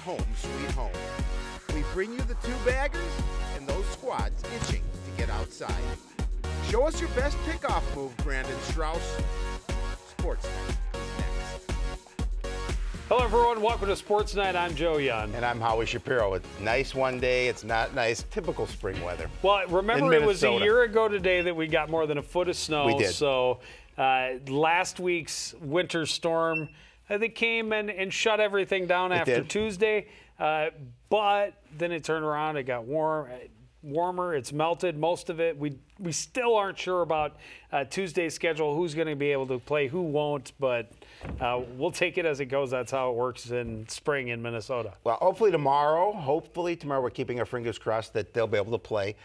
home sweet home. We bring you the two-baggers and those squads itching to get outside. Show us your best pickoff move, Brandon Strauss. Sportsnight is next. Hello, everyone. Welcome to Sports Night. I'm Joe Young. And I'm Howie Shapiro. It's nice one day. It's not nice. Typical spring weather. Well, remember it was a year ago today that we got more than a foot of snow. We did. So last week's winter storm, they came and shut everything down after Tuesday. But then it turned around. It got warmer. It's melted, most of it. We still aren't sure about Tuesday's schedule, who's going to be able to play, who won't, but we'll take it as it goes. That's how it works in spring in Minnesota. Well, hopefully tomorrow we're keeping our fingers crossed that they'll be able to play.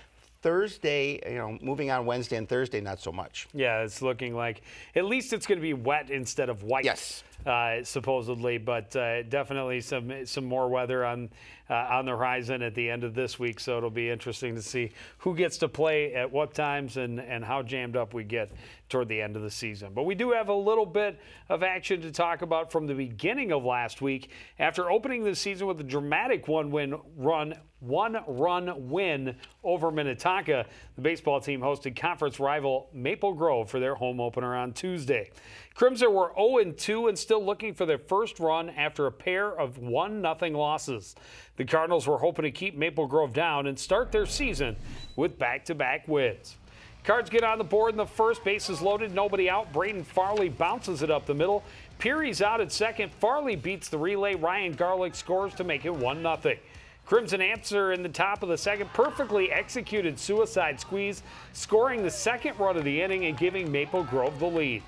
Thursday, moving on Wednesday and Thursday, not so much. Yeah, it's looking like at least it's going to be wet instead of white. Yes. Supposedly, but definitely some more weather on the horizon at the end of this week. So it'll be interesting to see who gets to play at what times and how jammed up we get toward the end of the season. But we do have a little bit of action to talk about from the beginning of last week. After opening the season with a dramatic one-run win over Minnetonka, the baseball team hosted conference rival Maple Grove for their home opener on Tuesday. Crimson were 0-2 and still looking for their first run after a pair of 1-0 losses. The Cardinals were hoping to keep Maple Grove down and start their season with back-to-back wins. Cards get on the board in the first, bases loaded, nobody out. Braden Farley bounces it up the middle. Peary's out at second. Farley beats the relay. Ryan Garlick scores to make it 1-0. Crimson answer in the top of the second, perfectly executed suicide squeeze, scoring the second run of the inning and giving Maple Grove the lead.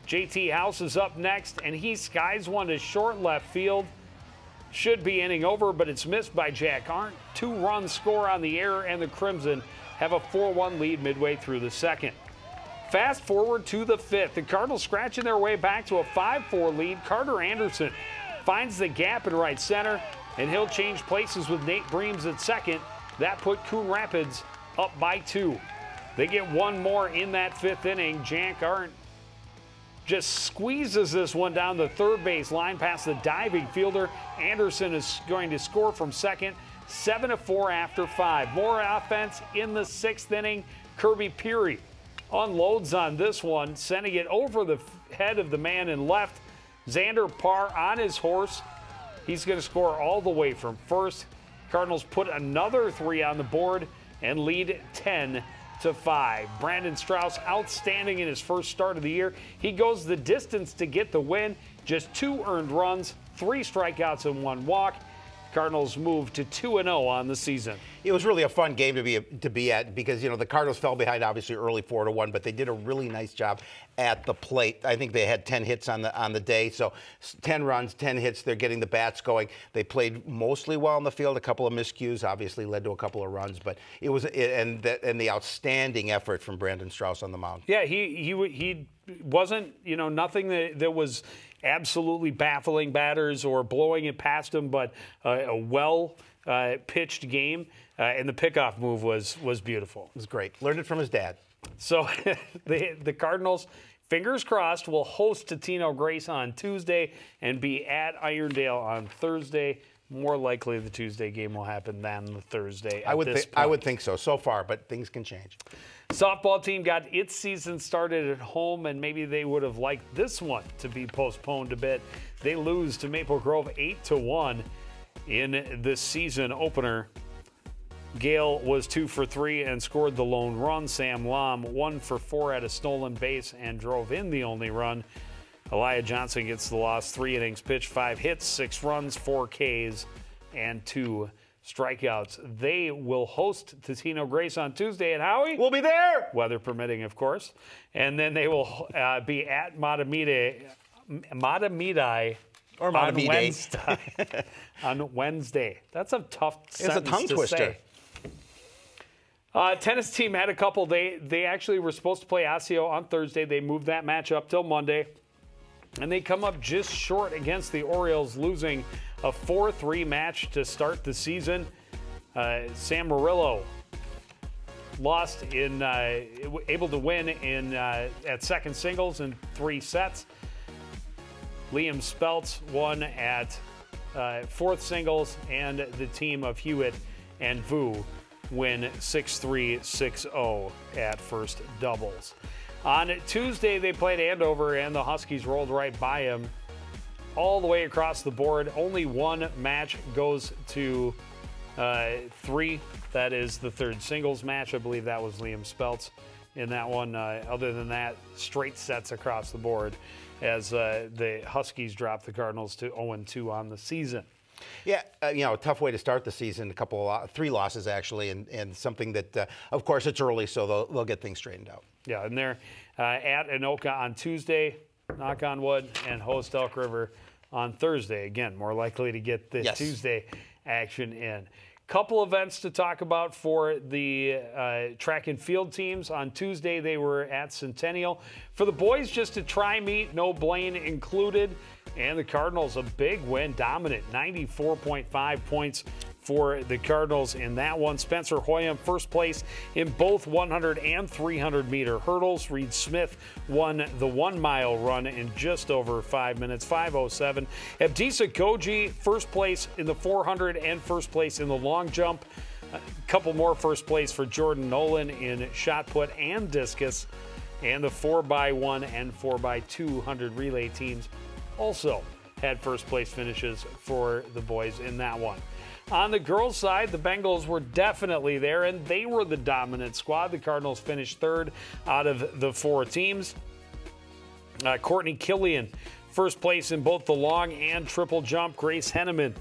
JT House is up next, and he skies one to short left field. Should be inning over, but it's missed by Jack Arndt. 2-run score on the error, and the Crimson have a 4-1 lead midway through the second. Fast forward to the fifth. The Cardinals scratching their way back to a 5-4 lead. Carter Anderson finds the gap in right center, and he'll change places with Nate Breams at second. That put Coon Rapids up by 2. They get one more in that fifth inning. Jack Arndt just squeezes this one down the third base line past the diving fielder. Anderson is going to score from second. 7-4 after 5. More offense in the sixth inning. Kirby Peary unloads on this one, sending it over the head of the man in left. Xander Parr on his horse. He's going to score all the way from first. Cardinals put another 3 on the board and lead 10-5. Brandon Strauss outstanding in his first start of the year. He goes the distance to get the win. Just 2 earned runs, 3 strikeouts and 1 walk. Cardinals move to 2-0 on the season. It was really a fun game to be at because the Cardinals fell behind obviously early 4-1, but they did a really nice job at the plate. I think they had 10 hits on the day, so 10 runs, 10 hits. They're getting the bats going. They played mostly well in the field. A couple of miscues obviously led to a couple of runs, but it was and the outstanding effort from Brandon Strauss on the mound. Yeah, he wasn't nothing that was absolutely baffling batters or blowing it past him, but a well-pitched game, and the pickoff move was beautiful. It was great. Learned it from his dad. So the Cardinals, fingers crossed, will host Totino Grace on Tuesday and be at Irondale on Thursday. More likely the Tuesday game will happen than the Thursday at this point. I would think so far, but things can change. Softball team got its season started at home, and maybe they would have liked this one to be postponed a bit. They lose to Maple Grove 8-1 in the season opener. Gale was 2 for 3 and scored the lone run. Sam Lom 1 for 4 at a stolen base and drove in the only run. Elijah Johnson gets the loss. 3 innings pitched, 5 hits, 6 runs, 4 Ks, and 2 strikeouts. They will host Totino Grace on Tuesday, and Howie? We'll be there! Weather permitting, of course. And then they will be at Matamidi or on Wednesday. That's a tough sentence It's a tongue twister. Say. Tennis team had a couple. They actually were supposed to play Osseo on Thursday. They moved that match up till Monday. And they come up just short against the Orioles, losing a 4-3 match to start the season. Sam Murillo lost able to win at second singles in 3 sets. Liam Speltz won at fourth singles, and the team of Hewitt and Vu win 6-3, 6-0 at first doubles. On Tuesday, they played Andover, and the Huskies rolled right by them all the way across the board. Only one match goes to 3. That is the third singles match. I believe that was Liam Speltz in that one. Other than that, straight sets across the board as the Huskies dropped the Cardinals to 0-2 on the season. Yeah, you know, a tough way to start the season. 3 losses actually, and something that, of course, it's early, so they'll get things straightened out. Yeah, and they're at Anoka on Tuesday, knock on wood, and host Elk River on Thursday. Again, more likely to get the Tuesday action in. Couple events to talk about for the track and field teams. On Tuesday, they were at Centennial. For the boys, just a try-meet, no Blaine included. And the Cardinals, a big win, dominant, 94.5 points for the Cardinals in that one. Spencer Hoyam, first place in both 100 and 300-meter hurdles. Reed Smith won the 1-mile run in just over 5 minutes, 5:07. Abdisa Koji, first place in the 400 and first place in the long jump. A couple more first place for Jordan Nolan in shot put and discus. And the 4x1 and 4x200 relay teams also had first place finishes for the boys in that one. On the girls' side, the Bengals were definitely there, and they were the dominant squad. The Cardinals finished third out of the 4 teams. Courtney Killian, first place in both the long and triple jump. Grace Henneman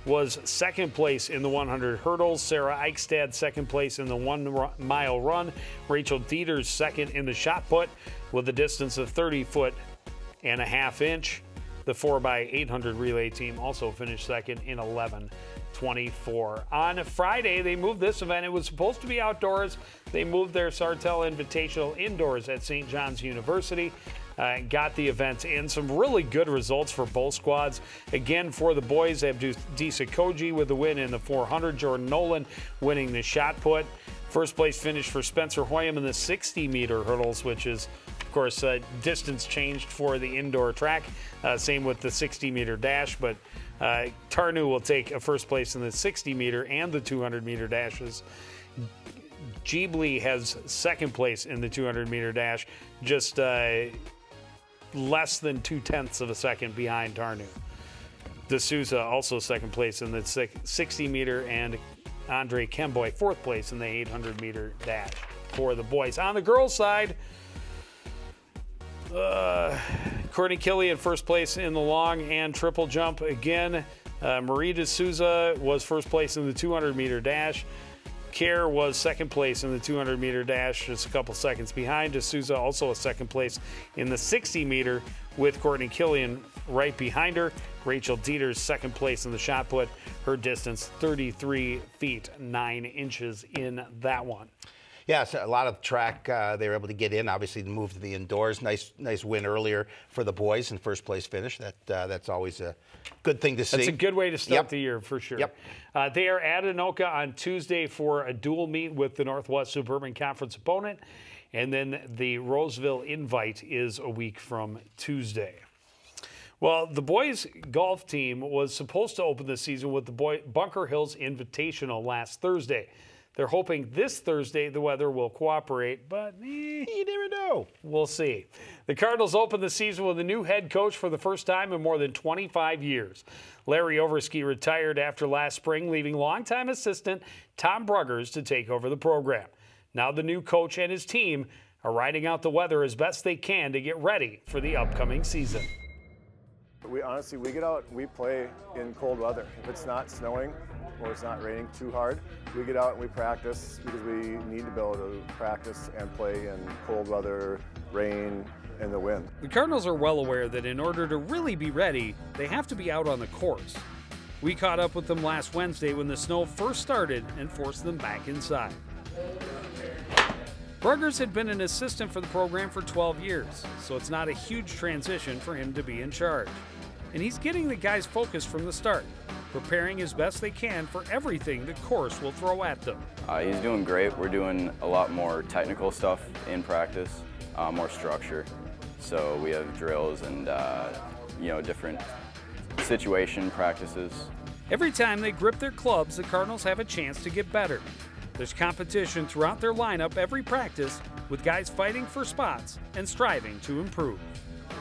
was second place in the 100 hurdles. Sarah Eichstad, second place in the 1-mile run. Rachel Dieters, second in the shot put with a distance of 30.5 inches. The 4x800 relay team also finished second in 11:24. On Friday, they moved this event. It was supposed to be outdoors. They moved their Sartell Invitational indoors at St. John's University. Got the event in. Some really good results for both squads. Again, for the boys, Abdisa Koji with the win in the 400. Jordan Nolan winning the shot put. First place finish for Spencer Hoyam in the 60-meter hurdles, which is, of course, distance changed for the indoor track. Same with the 60-meter dash, but Tarnu will take a first place in the 60-meter and the 200-meter dashes. Jeebly has second place in the 200-meter dash, just less than 0.2 of a second behind Tarnu. D'Souza also second place in the 60-meter, and Andre Kemboy fourth place in the 800-meter dash for the boys. On the girls' side, Courtney Killian first place in the long and triple jump again. Marie D'Souza was first place in the 200-meter dash. Kerr was second place in the 200-meter dash, just a couple seconds behind. D'Souza also a second place in the 60-meter with Courtney Killian right behind her. Rachel Dieters second place in the shot put. Her distance 33 feet 9 inches in that one. Yeah, so a lot of track they were able to get in, obviously to move to the indoors. Nice win earlier for the boys in first place finish. That's always a good thing to see. That's a good way to start the year for sure. Yep. They are at Anoka on Tuesday for a dual meet with the Northwest Suburban Conference opponent, and then the Roseville Invite is a week from Tuesday. Well, the boys' golf team was supposed to open the season with the Bunker Hills Invitational last Thursday. They're hoping this Thursday the weather will cooperate, but you never know. We'll see. The Cardinals open the season with a new head coach for the first time in more than 25 years. Larry Oversky retired after last spring, leaving longtime assistant Tom Bruggers to take over the program. Now the new coach and his team are riding out the weather as best they can to get ready for the upcoming season. We get out, we play in cold weather. If it's not snowing or it's not raining too hard, we get out and we practice because we need to be able to practice and play in cold weather, rain, and the wind. The Cardinals are well aware that in order to really be ready, they have to be out on the course. We caught up with them last Wednesday when the snow first started and forced them back inside. Bruggers had been an assistant for the program for 12 years, so it's not a huge transition for him to be in charge. And he's getting the guys focused from the start, preparing as best they can for everything the course will throw at them. He's doing great. We're doing a lot more technical stuff in practice, more structure. So we have drills and different situation practices. Every time they grip their clubs, the Cardinals have a chance to get better. There's competition throughout their lineup every practice, with guys fighting for spots and striving to improve.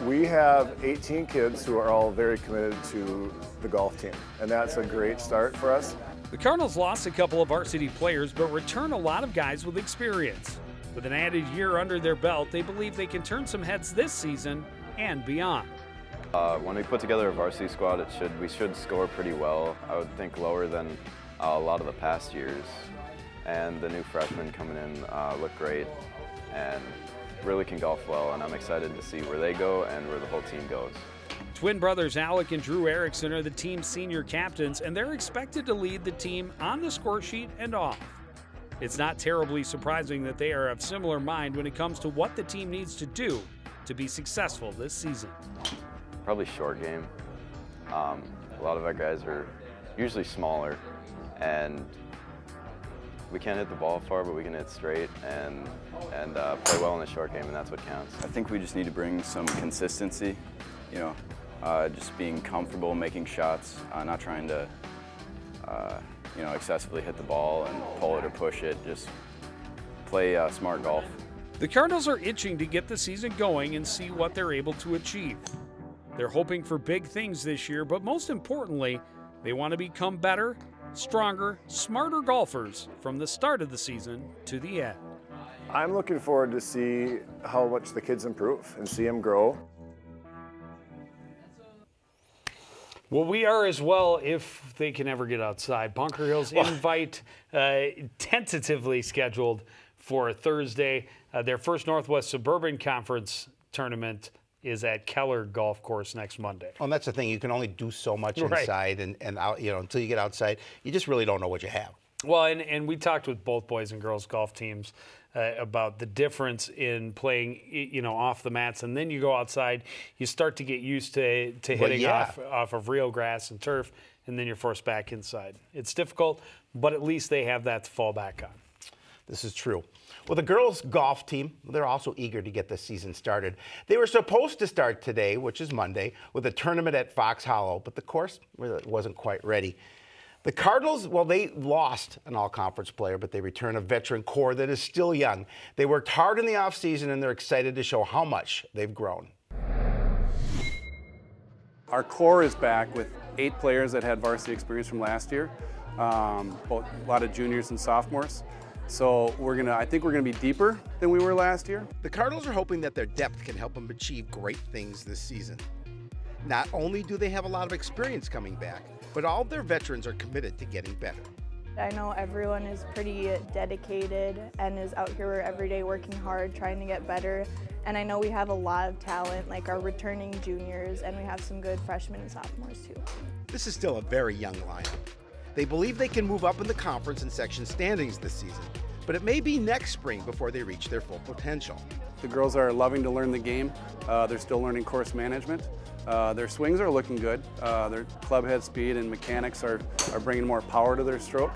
We have 18 kids who are all very committed to the golf team, and that's a great start for us. The Cardinals lost a couple of varsity players, but return a lot of guys with experience. With an added year under their belt, they believe they can turn some heads this season and beyond. When we put together a varsity squad, we should score pretty well. I would think lower than a lot of the past years. And the new freshmen coming in look great and really can golf well, and I'm excited to see where they go and where the whole team goes. Twin brothers Alec and Drew Erickson are the team's senior captains, and they're expected to lead the team on the score sheet and off. It's not terribly surprising that they are of similar mind when it comes to what the team needs to do to be successful this season. Probably short game. A lot of our guys are usually smaller, and we can't hit the ball far, but we can hit straight and play well in the short game, and that's what counts. I think we just need to bring some consistency, you know, just being comfortable making shots, not trying to, you know, excessively hit the ball and pull it or push it. Just play smart golf. The Cardinals are itching to get the season going and see what they're able to achieve. They're hoping for big things this year, but most importantly, they want to become better, stronger, smarter golfers from the start of the season to the end. I'm looking forward to see how much the kids improve and see them grow. Well, we are as well if they can ever get outside. Bunker Hill's invite tentatively scheduled for Thursday. Their first Northwest Suburban Conference tournament is at Keller Golf Course next Monday. Well, and that's the thing. You can only do so much inside and out, you know, until you get outside. You just really don't know what you have. Well, and we talked with both boys and girls golf teams about the difference in playing, you know, off the mats, and then you go outside, you start to get used to hitting off of real grass and turf, and then you're forced back inside. It's difficult, but at least they have that to fall back on. This is true. Well, the girls' golf team, they're also eager to get the season started. They were supposed to start today, which is Monday, with a tournament at Fox Hollow, but the course wasn't quite ready. The Cardinals, well, they lost an all-conference player, but they return a veteran core that is still young. They worked hard in the offseason, and they're excited to show how much they've grown. Our core is back with 8 players that had varsity experience from last year, a lot of juniors and sophomores. So I think we're gonna be deeper than we were last year. The Cardinals are hoping that their depth can help them achieve great things this season. Not only do they have a lot of experience coming back, but all of their veterans are committed to getting better. I know everyone is pretty dedicated and is out here every day working hard, trying to get better. And I know we have a lot of talent, like our returning juniors, and we have some good freshmen and sophomores too. This is still a very young lineup. They believe they can move up in the conference and section standings this season, but it may be next spring before they reach their full potential. The girls are loving to learn the game. They're still learning course management. Their swings are looking good. Their club head speed and mechanics are bringing more power to their stroke.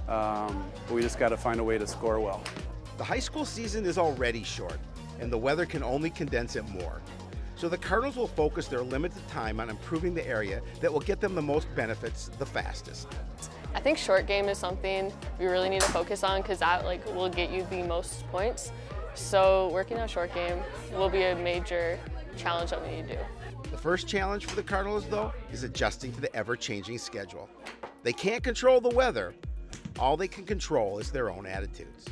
But we just got to find a way to score well. The high school season is already short, and the weather can only condense it more. So the Cardinals will focus their limited time on improving the area that will get them the most benefits the fastest. I think short game is something we really need to focus on because that will get you the most points. So working on short game will be a major challenge that we need to do. The first challenge for the Cardinals, though, is adjusting to the ever-changing schedule. They can't control the weather. All they can control is their own attitudes.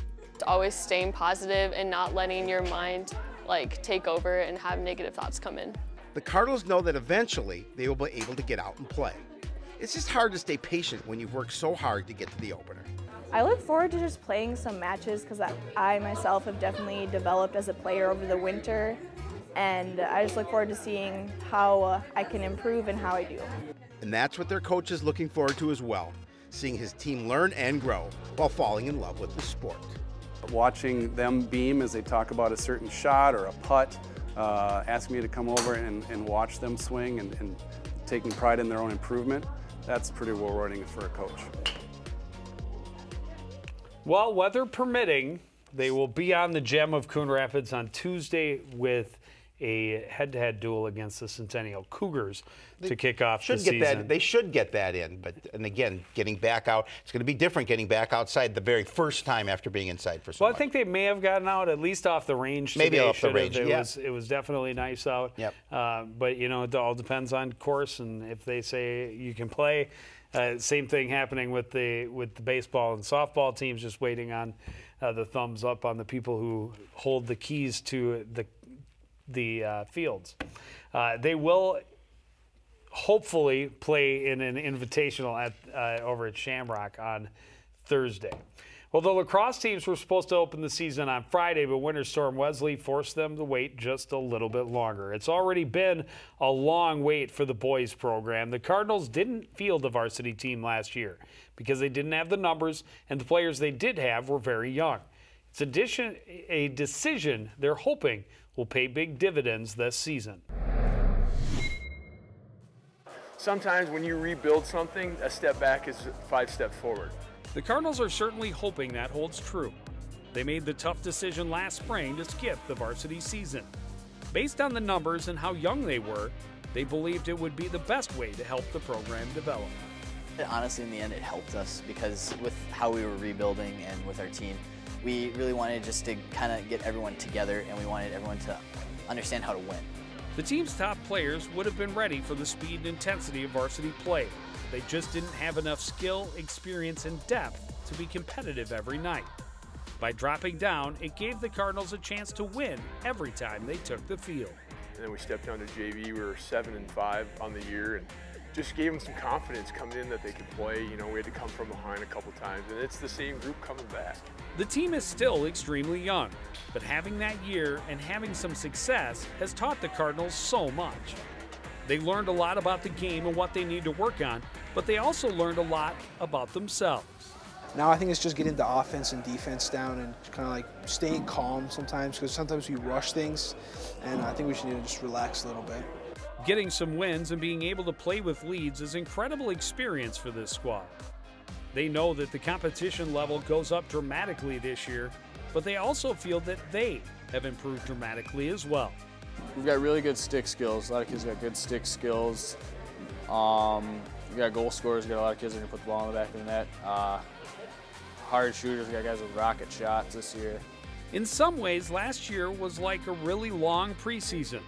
Always staying positive and not letting your mind take over and have negative thoughts come in. The Cardinals know that eventually they will be able to get out and play. It's just hard to stay patient when you've worked so hard to get to the opener. I look forward to just playing some matches because I myself have definitely developed as a player over the winter, and I just look forward to seeing how I can improve and how I do. And that's what their coach is looking forward to as well, seeing his team learn and grow while falling in love with the sport. Watching them beam as they talk about a certain shot or a putt, asking me to come over and watch them swing and taking pride in their own improvement, that's pretty rewarding for a coach. Well, weather permitting, they will be on the gem of Coon Rapids on Tuesday with a head-to-head duel against the Centennial Cougars to kick off the season. season. They should get that in, and again, getting back out, it's going to be different getting back outside the very first time after being inside for so Well, much. I think they may have gotten out at least off the range. Maybe today. off the range, It was definitely nice out. Yep. But you know, it all depends on course, and if they say you can play. Same thing happening with the baseball and softball teams, just waiting on the thumbs up on the people who hold the keys to the fields. They will hopefully play in an invitational over at Shamrock on Thursday. Well, the lacrosse teams were supposed to open the season on Friday, but Winter Storm Wesley forced them to wait just a little bit longer. It's already been a long wait for the boys program. The Cardinals didn't field the varsity team last year because they didn't have the numbers, and the players they did have were very young. It's a decision they're hoping will pay big dividends this season. Sometimes when you rebuild something, a step back is 5 steps forward. The Cardinals are certainly hoping that holds true. They made the tough decision last spring to skip the varsity season. Based on the numbers and how young they were, they believed it would be the best way to help the program develop. Honestly, in the end, it helped us because with how we were rebuilding and with our team, we really wanted just to kind of get everyone together, and we wanted everyone to understand how to win. The team's top players would have been ready for the speed and intensity of varsity play. They just didn't have enough skill, experience, and depth to be competitive every night. By dropping down, it gave the Cardinals a chance to win every time they took the field. And then we stepped down to JV. We were 7-5 on the year, and just gave them some confidence coming in that they could play. You know, we had to come from behind a couple times, and it's the same group coming back. The team is still extremely young, but having that year and having some success has taught the Cardinals so much. They learned a lot about the game and what they need to work on, but they also learned a lot about themselves. Now I think it's just getting the offense and defense down and kind of like staying calm sometimes, because sometimes we rush things, and I think we should need to just relax a little bit. Getting some wins and being able to play with leads is incredible experience for this squad. They know that the competition level goes up dramatically this year, but they also feel that they have improved dramatically as well. We've got really good stick skills. A lot of kids got good stick skills. We got goal scorers. We got a lot of kids that can put the ball in the back of the net. Hard shooters. We got guys with rocket shots this year. In some ways, last year was like a really long preseason.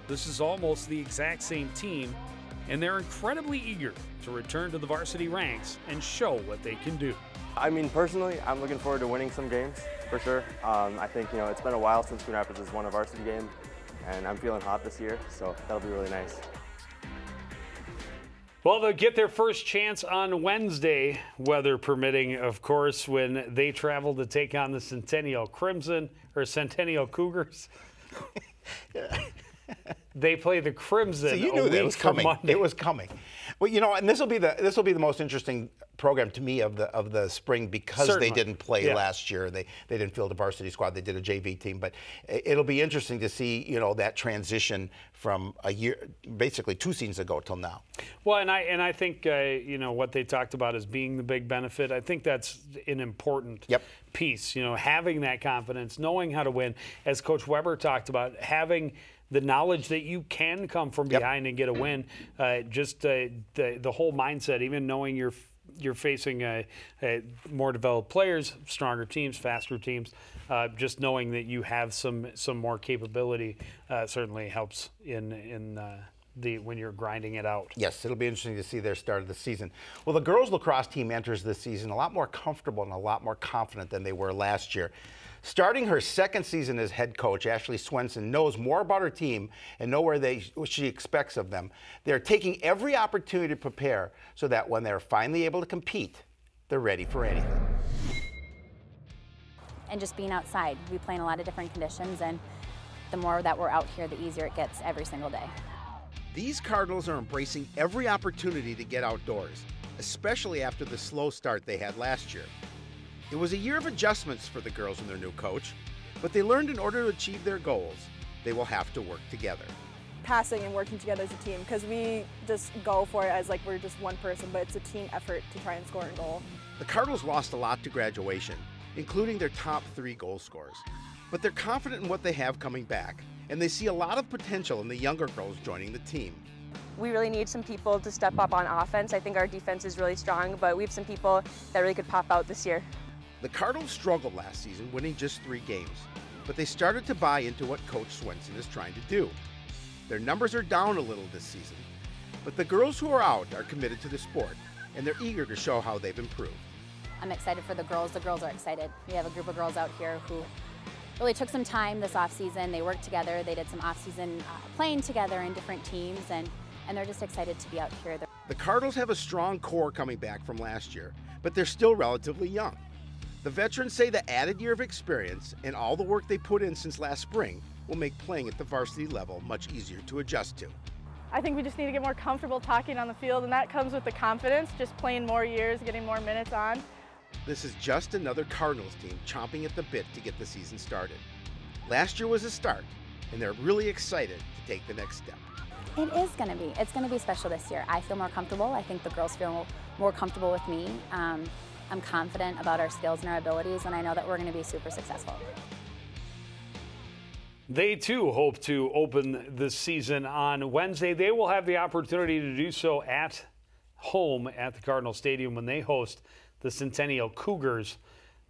This is almost the exact same team, and they're incredibly eager to return to the varsity ranks and show what they can do. I mean, personally, I'm looking forward to winning some games, for sure. I think, it's been a while since Coon Rapids has won a varsity game, and I'm feeling hot this year, so that'll be really nice. Well, they'll get their first chance on Wednesday, weather permitting, of course, when they travel to take on the Centennial Cougars. They play the Crimson. So you knew that it was coming. It was coming. Well, and this will be the most interesting program to me of the spring, because Certainly. they didn't play last year. They didn't field a varsity squad. They did a JV team, but it'll be interesting to see that transition from a year, basically 2 seasons ago till now. Well, and I think what they talked about as being the big benefit. I think that's an important piece. Having that confidence, knowing how to win, as Coach Weber talked about, having the knowledge that you can come from behind and get a win, the whole mindset, even knowing you're facing more developed players, stronger teams, faster teams, just knowing that you have some more capability certainly helps when you're grinding it out. Yes, it'll be interesting to see their start of the season. Well, the girls lacrosse team enters this season a lot more comfortable and a lot more confident than they were last year. Starting her second season as head coach, Ashley Swenson knows more about her team and know what she expects of them. They're taking every opportunity to prepare so that when they're finally able to compete, they're ready for anything. And just being outside. We play in a lot of different conditions, and the more that we're out here, the easier it gets every single day. These Cardinals are embracing every opportunity to get outdoors, especially after the slow start they had last year. It was a year of adjustments for the girls and their new coach, but they learned in order to achieve their goals, they will have to work together. Passing and working together as a team, because we just go for it as like we're just one person, but it's a team effort to try and score a goal. The Cardinals lost a lot to graduation, including their top 3 goal scorers, but they're confident in what they have coming back and they see a lot of potential in the younger girls joining the team. We really need some people to step up on offense. I think our defense is really strong, but we have some people that really could pop out this year. The Cardinals struggled last season, winning just 3 games, but they started to buy into what Coach Swenson is trying to do. Their numbers are down a little this season, but the girls who are out are committed to the sport, and they're eager to show how they've improved. I'm excited for the girls. The girls are excited. We have a group of girls out here who really took some time this off-season. They worked together. They did some off-season playing together in different teams, and they're just excited to be out here. The Cardinals have a strong core coming back from last year, but they're still relatively young. The veterans say the added year of experience and all the work they put in since last spring will make playing at the varsity level much easier to adjust to. I think we just need to get more comfortable talking on the field, and that comes with the confidence, just playing more years, getting more minutes on. This is just another Cardinals team chomping at the bit to get the season started. Last year was a start, and they're really excited to take the next step. It is going to be. It's going to be special this year. I feel more comfortable. I think the girls feel more comfortable with me. I'm confident about our skills and our abilities, and I know that we're going to be super successful. They too hope to open the season on Wednesday. They will have the opportunity to do so at home at the Cardinal Stadium when they host the Centennial Cougars.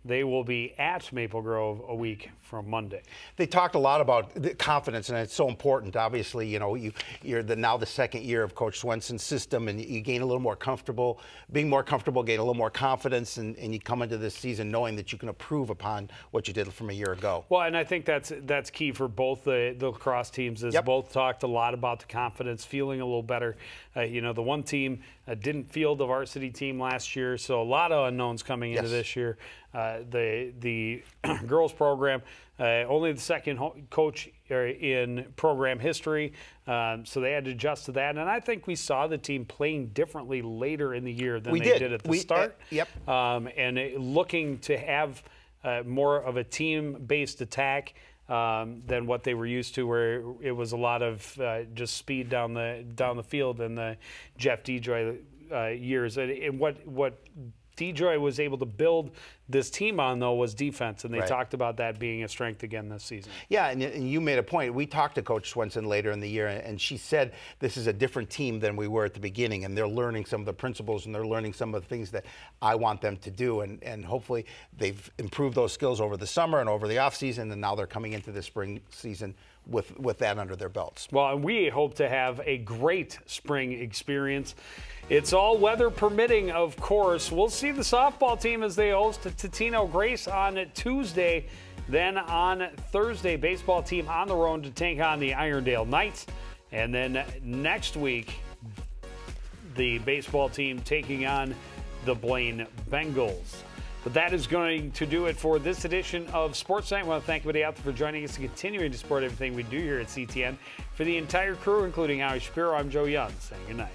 They will be at Maple Grove a week from Monday. They talked a lot about the confidence, and it's so important. Obviously, you know, you're now the second year of Coach Swenson's system, and you gain a little more comfortable, being more comfortable, gain a little more confidence, and you come into this season knowing that you can improve upon what you did from a year ago. Well, and I think that's key for both the lacrosse teams. Is both talked a lot about the confidence, feeling a little better. You know, the one team didn't field the varsity team last year, so a lot of unknowns coming into this year. The girls program, only the second coach in program history, so they had to adjust to that. And I think we saw the team playing differently later in the year than they did at the start. And looking to have more of a team-based attack than what they were used to, where it was a lot of just speed down the field in the Jeff DeJoy years. And what DeJoy was able to build this team on, though, was defense, and they talked about that being a strength again this season. Yeah, and you made a point. We talked to Coach Swenson later in the year, and she said this is a different team than we were at the beginning, and they're learning some of the principles, and they're learning some of the things that I want them to do, and hopefully they've improved those skills over the summer and over the offseason, and now they're coming into the spring season with that under their belts. Well, and we hope to have a great spring experience. It's all weather permitting, of course. We'll see the softball team as they host Totino Grace on Tuesday. Then on Thursday, baseball team on the road to take on the Irondale Knights. And then next week, the baseball team taking on the Blaine Bengals. But that is going to do it for this edition of Sportsnight. I want to thank everybody out there for joining us and continuing to support everything we do here at CTN. For the entire crew, including Howie Shapiro, I'm Joe Young, saying good night.